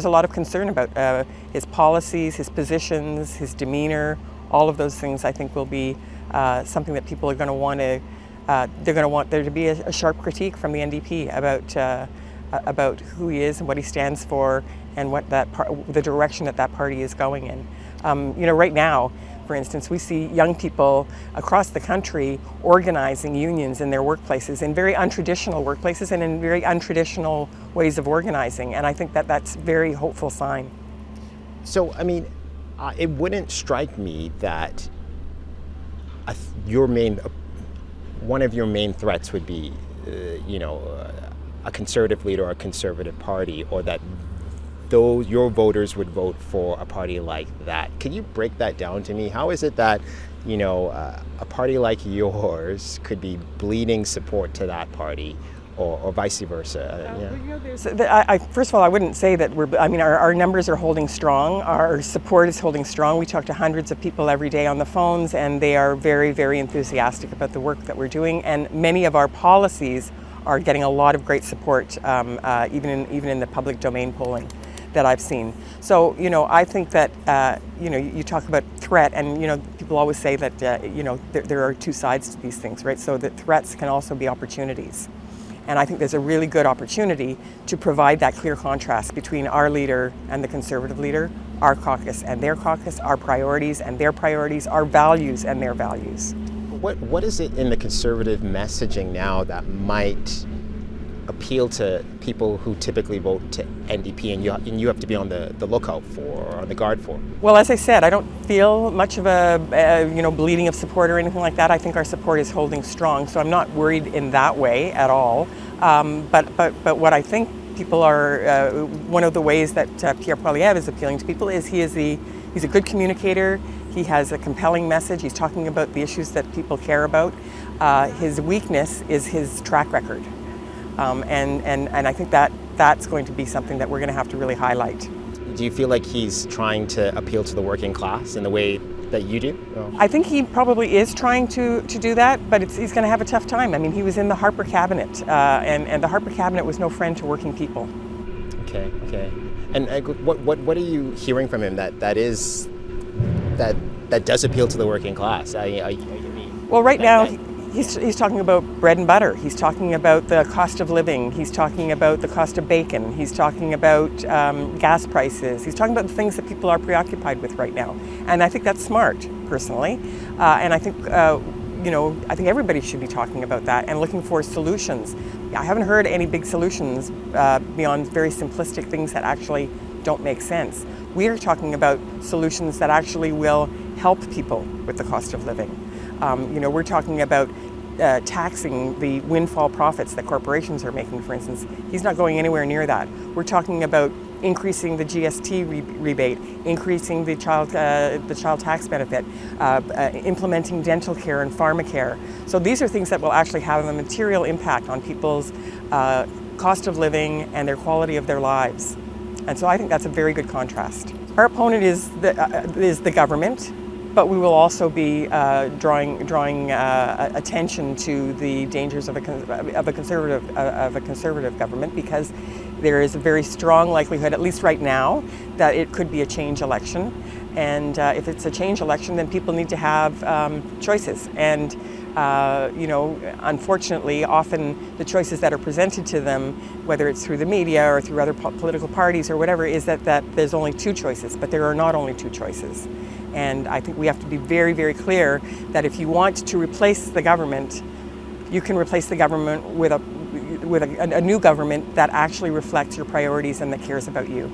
There's a lot of concern about his policies, his positions, his demeanor. All of those things, I think, will be something that people are going to want to. They're going to want there to be a sharp critique from the NDP about who he is and what he stands for and what the direction that party is going in. Right now, for instance, we see young people across the country organizing unions in their workplaces, in very untraditional workplaces and in very untraditional ways of organizing. And I think that's a very hopeful sign. So, it wouldn't strike me that one of your main threats would be, a conservative leader or a conservative party, or that your voters would vote for a party like that. Can you break that down to me? How is it that, a party like yours could be bleeding support to that party, or vice versa? First of all, I wouldn't say that our numbers are holding strong. Our support is holding strong. We talk to hundreds of people every day on the phones, and they are very, very enthusiastic about the work that we're doing. And many of our policies are getting a lot of great support, even in the public domain polling that I've seen. So, I think that, you talk about threat, and, people always say that, there are two sides to these things, right? So that threats can also be opportunities. And I think there's a really good opportunity to provide that clear contrast between our leader and the Conservative leader, our caucus and their caucus, our priorities and their priorities, our values and their values. What is it in the Conservative messaging now that might appeal to people who typically vote to NDP, and you have to be on the lookout for, or on the guard for? Well, as I said, I don't feel much of a bleeding of support or anything like that. I think our support is holding strong, so I'm not worried in that way at all. But what I think people are, one of the ways that Pierre Poilievre is appealing to people is he's a good communicator. He has a compelling message. He's talking about the issues that people care about. His weakness is his track record. And I think that's going to be something that we're going to have to really highlight. Do you feel like he's trying to appeal to the working class in the way that you do? Oh. I think he probably is trying to do that, but he's going to have a tough time. He was in the Harper cabinet, and the Harper cabinet was no friend to working people. Okay. And what are you hearing from him that does appeal to the working class? Well, right now, he's talking about bread and butter. He's talking about the cost of living. He's talking about the cost of bacon. He's talking about gas prices. He's talking about the things that people are preoccupied with right now. And I think that's smart, personally. And I think, I think everybody should be talking about that and looking for solutions. I haven't heard any big solutions beyond very simplistic things that actually don't make sense. We are talking about solutions that actually will help people with the cost of living. We're talking about taxing the windfall profits that corporations are making, for instance. He's not going anywhere near that. We're talking about increasing the GST rebate, increasing the child tax benefit, implementing dental care and pharmacare. So these are things that will actually have a material impact on people's cost of living and their quality of their lives. And so I think that's a very good contrast. Our opponent is the government, but we will also be drawing attention to the dangers of a conservative government, because there is a very strong likelihood, at least right now, that it could be a change election. And if it's a change election, then people need to have choices. And unfortunately, often the choices that are presented to them, whether it's through the media or through other political parties or whatever, is that there's only two choices, but there are not only two choices. And I think we have to be very, very clear that if you want to replace the government, you can replace the government with a new government that actually reflects your priorities and that cares about you.